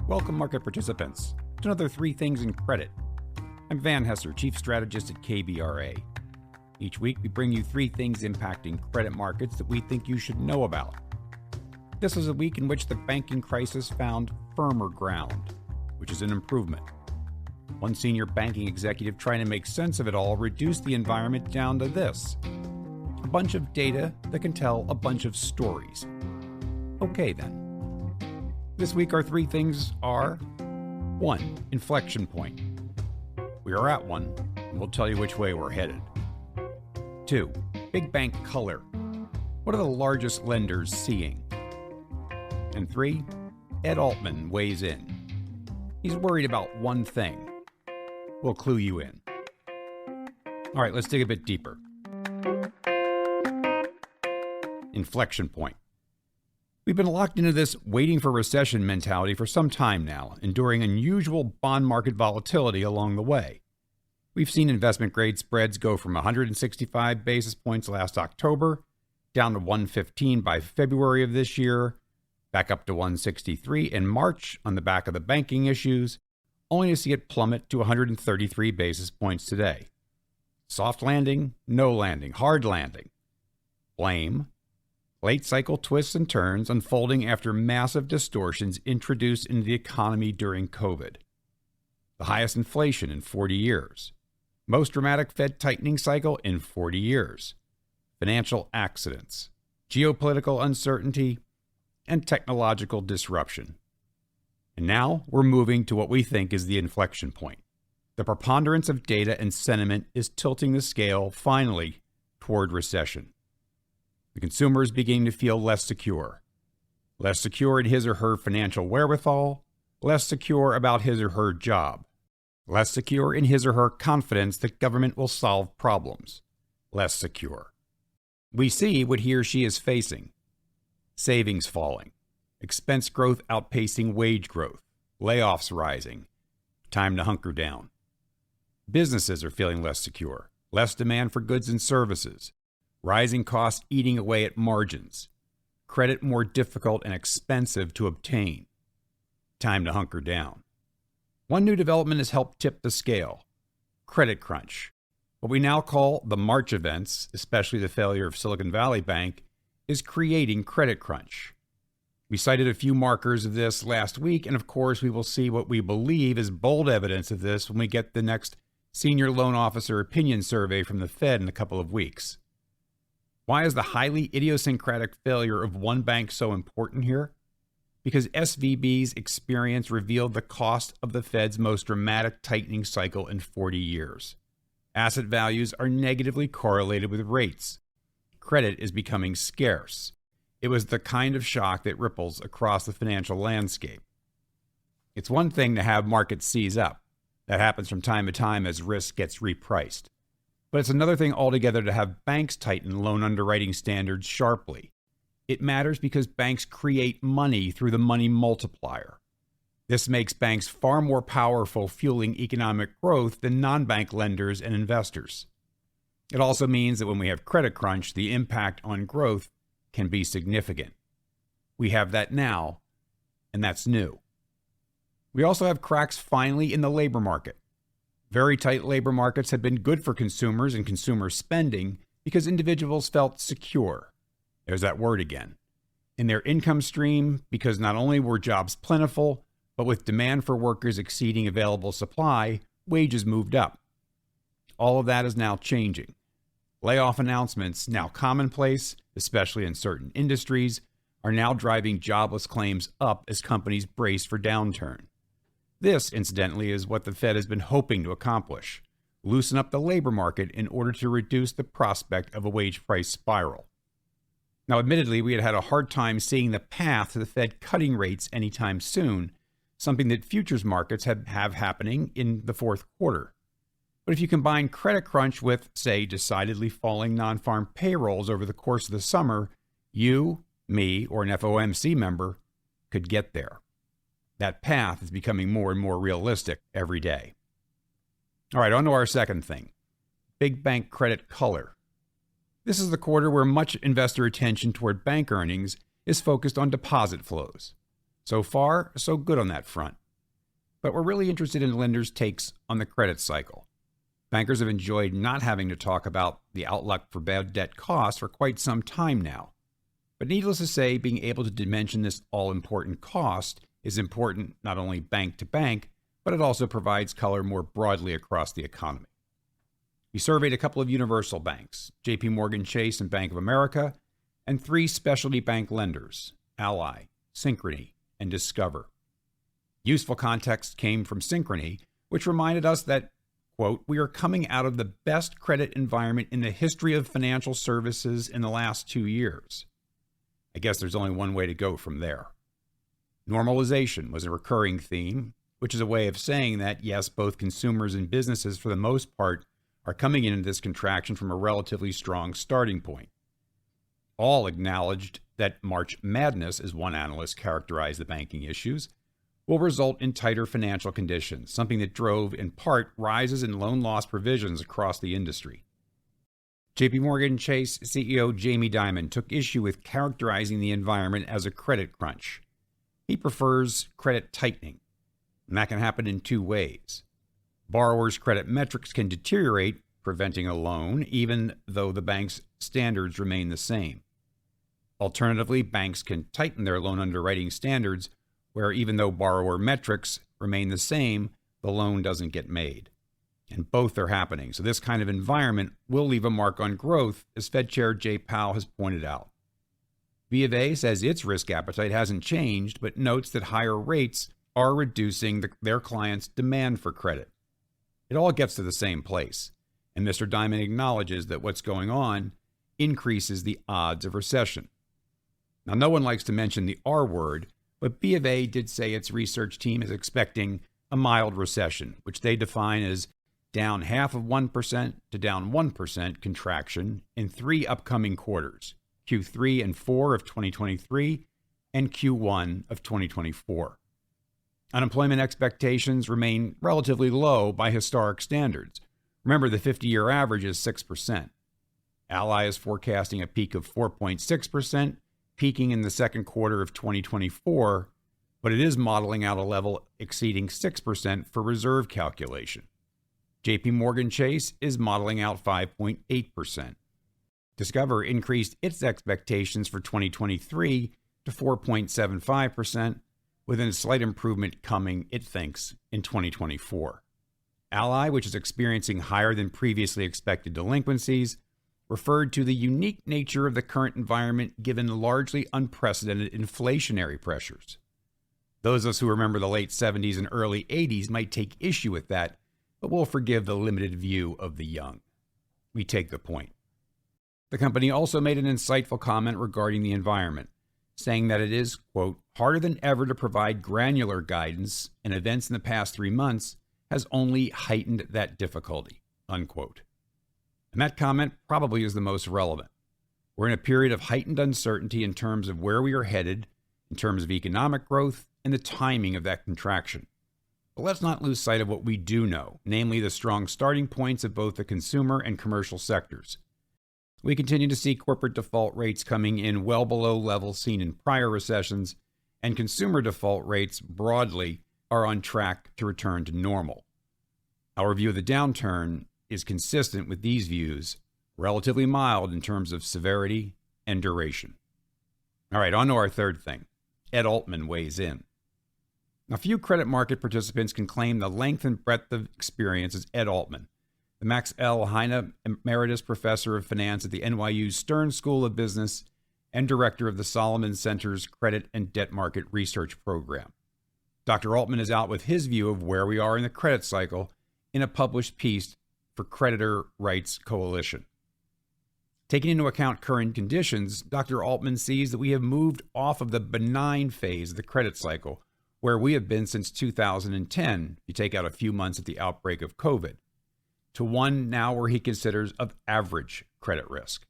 Welcome, market participants, to another Three Things in Credit. I'm Van Hesser, Chief Strategist at KBRA. Each week, we bring you three things impacting credit markets that we think you should know about. This was a week in which the banking crisis found firmer ground, which is an improvement. One senior banking executive trying to make sense of it all reduced the environment down to this: a bunch of data that can tell a bunch of stories. Okay then. This week our three things are: 1. Inflection point. We are at one, and we'll tell you which way we're headed. 2. Big bank color. What are the largest lenders seeing? And 3. Ed Altman weighs in. He's worried about one thing. We'll clue you in. All right, let's dig a bit deeper. Inflection point. We've been locked into this waiting for recession mentality for some time now, enduring unusual bond market volatility along the way. We've seen investment grade spreads go from 165 basis points last October, down to 115 by February of this year, back up to 163 in March on the back of the banking issues, only to see it plummet to 133 basis points today. Soft landing, no landing, hard landing. Blame: late cycle twists and turns unfolding after massive distortions introduced into the economy during COVID. The highest inflation in 40 years. Most dramatic Fed tightening cycle in 40 years. Financial accidents. Geopolitical uncertainty. And technological disruption. And now we're moving to what we think is the inflection point. The preponderance of data and sentiment is tilting the scale, finally, toward recession. The consumer is beginning to feel less secure. Less secure in his or her financial wherewithal, less secure about his or her job, less secure in his or her confidence that government will solve problems, less secure. We see what he or she is facing: savings falling, expense growth outpacing wage growth, layoffs rising, time to hunker down. Businesses are feeling less secure, less demand for goods and services, rising costs eating away at margins, credit more difficult and expensive to obtain. Time to hunker down. One new development has helped tip the scale: credit crunch. What we now call the March events, especially the failure of Silicon Valley Bank, is creating credit crunch. We cited a few markers of this last week, and of course we will see what we believe is bold evidence of this when we get the next Senior Loan Officer Opinion Survey from the Fed in a couple of weeks. Why is the highly idiosyncratic failure of one bank so important here? Because SVB's experience revealed the cost of the Fed's most dramatic tightening cycle in 40 years. Asset values are negatively correlated with rates. Credit is becoming scarce. It was the kind of shock that ripples across the financial landscape. It's one thing to have markets seize up. That happens from time to time as risk gets repriced. But it's another thing altogether to have banks tighten loan underwriting standards sharply. It matters because banks create money through the money multiplier. This makes banks far more powerful fueling economic growth than non-bank lenders and investors. It also means that when we have credit crunch, the impact on growth can be significant. We have that now, and that's new. We also have cracks finally in the labor market. Very tight labor markets have been good for consumers and consumer spending because individuals felt secure. There's that word again. In their income stream, because not only were jobs plentiful, but with demand for workers exceeding available supply, wages moved up. All of that is now changing. Layoff announcements, now commonplace, especially in certain industries, are now driving jobless claims up as companies brace for downturn. This, incidentally, is what the Fed has been hoping to accomplish: loosen up the labor market in order to reduce the prospect of a wage price spiral. Now, admittedly, we had had a hard time seeing the path to the Fed cutting rates anytime soon, something that futures markets have happening in the fourth quarter. But if you combine credit crunch with, say, decidedly falling non-farm payrolls over the course of the summer, you, me, or an FOMC member could get there. That path is becoming more and more realistic every day. All right, on to our second thing: big bank credit color. This is the quarter where much investor attention toward bank earnings is focused on deposit flows. So far, so good on that front. but we're really interested in lenders' takes on the credit cycle. Bankers have enjoyed not having to talk about the outlook for bad debt costs for quite some time now. But needless to say, being able to dimension this all-important cost is important not only bank to bank, but it also provides color more broadly across the economy. We surveyed a couple of universal banks, JP Chase and Bank of America, and 3 specialty bank lenders, Ally, Synchrony, and Discover. Useful context came from Synchrony, which reminded us that, quote, we are coming out of the best credit environment in the history of financial services in the last 2 years. I guess there's only one way to go from there. Normalization was a recurring theme, which is a way of saying that, yes, both consumers and businesses, for the most part, are coming into this contraction from a relatively strong starting point. All acknowledged that March madness, as one analyst characterized the banking issues, will result in tighter financial conditions, something that drove, in part, rises in loan loss provisions across the industry. JP Chase CEO Jamie Dimon took issue with characterizing the environment as a credit crunch. He prefers credit tightening, and that can happen in 2 ways. Borrowers' credit metrics can deteriorate, preventing a loan, even though the bank's standards remain the same. Alternatively, banks can tighten their loan underwriting standards, where even though borrower metrics remain the same, the loan doesn't get made. And both are happening, so this kind of environment will leave a mark on growth, as Fed Chair Jay Powell has pointed out. B of A says its risk appetite hasn't changed, but notes that higher rates are reducing their clients' demand for credit. It all gets to the same place, and Mr. Dimon acknowledges that what's going on increases the odds of recession. Now, no one likes to mention the R word, but B of A did say its research team is expecting a mild recession, which they define as down 0.5% to down 1% contraction in 3 upcoming quarters, Q3 and 4 of 2023 and Q1 of 2024. Unemployment expectations remain relatively low by historic standards. Remember, the 50-year average is 6%. Ally is forecasting a peak of 4.6%, peaking in the second quarter of 2024, but it is modeling out a level exceeding 6% for reserve calculation. JP Chase is modeling out 5.8%. Discover increased its expectations for 2023 to 4.75%, with a slight improvement coming, it thinks, in 2024. Ally, which is experiencing higher than previously expected delinquencies, referred to the unique nature of the current environment given largely unprecedented inflationary pressures. Those of us who remember the late 70s and early 80s might take issue with that, but we'll forgive the limited view of the young. We take the point. The company also made an insightful comment regarding the environment, saying that it is, quote, harder than ever to provide granular guidance, and events in the past 3 months has only heightened that difficulty, unquote. And that comment probably is the most relevant. We're in a period of heightened uncertainty in terms of where we are headed, in terms of economic growth, and the timing of that contraction. But let's not lose sight of what we do know, namely the strong starting points of both the consumer and commercial sectors. We continue to see corporate default rates coming in well below levels seen in prior recessions, and consumer default rates broadly are on track to return to normal. Our view of the downturn is consistent with these views, relatively mild in terms of severity and duration. All right, on to our third thing. Ed Altman weighs in. Now, few credit market participants can claim the length and breadth of experience as Ed Altman, the Max L. Heine Emeritus Professor of Finance at the NYU Stern School of Business and Director of the Solomon Center's Credit and Debt Market Research Program. Dr. Altman is out with his view of where we are in the credit cycle in a published piece for Creditor Rights Coalition. Taking into account current conditions, Dr. Altman sees that we have moved off of the benign phase of the credit cycle, where we have been since 2010, if you take out a few months at the outbreak of COVID, to one now where he considers of average credit risk.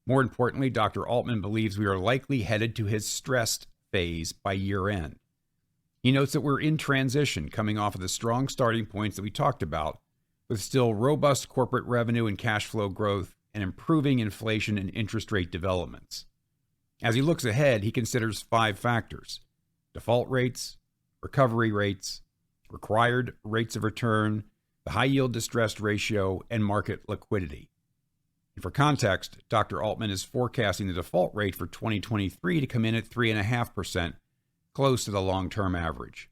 More importantly, Dr. Altman believes we are likely headed to his stressed phase by year end. He notes that we're in transition, coming off of the strong starting points that we talked about, with still robust corporate revenue and cash flow growth and improving inflation and interest rate developments. As he looks ahead, he considers 5 factors: default rates, recovery rates, required rates of return, the high-yield distressed ratio, and market liquidity. And for context, Dr. Altman is forecasting the default rate for 2023 to come in at 3.5%, close to the long-term average.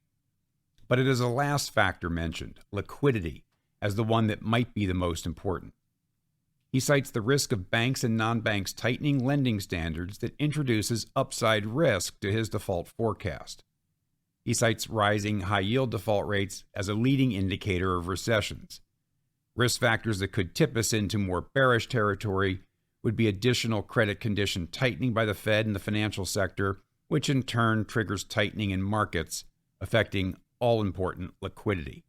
But it is the last factor mentioned, liquidity, as the one that might be the most important. He cites the risk of banks and non-banks tightening lending standards that introduces upside risk to his default forecast. He cites rising high-yield default rates as a leading indicator of recessions. Risk factors that could tip us into more bearish territory would be additional credit condition tightening by the Fed and the financial sector, which in turn triggers tightening in markets, affecting all-important liquidity.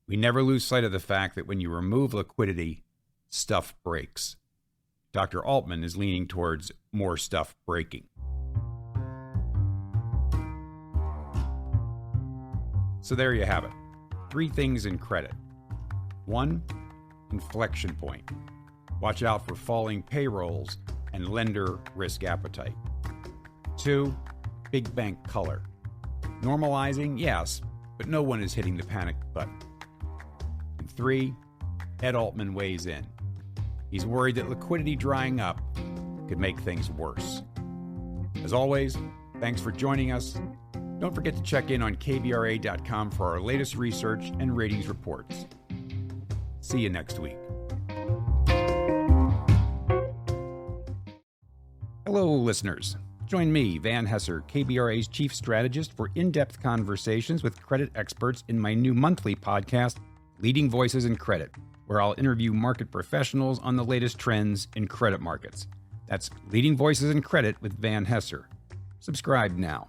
We never lose sight of the fact that when you remove liquidity, stuff breaks. Dr. Altman is leaning towards more stuff breaking. So there you have it. 3 things in credit. 1, inflection point. Watch out for falling payrolls and lender risk appetite. 2, big bank color. Normalizing, yes, but no one is hitting the panic button. And 3, Ed Altman weighs in. He's worried that liquidity drying up could make things worse. As always, thanks for joining us. Don't forget to check in on kbra.com for our latest research and ratings reports. See you next week. Hello, listeners. Join me, Van Hesser, KBRA's chief strategist, for in-depth conversations with credit experts in my new monthly podcast, Leading Voices in Credit, where I'll interview market professionals on the latest trends in credit markets. That's Leading Voices in Credit with Van Hesser. Subscribe now.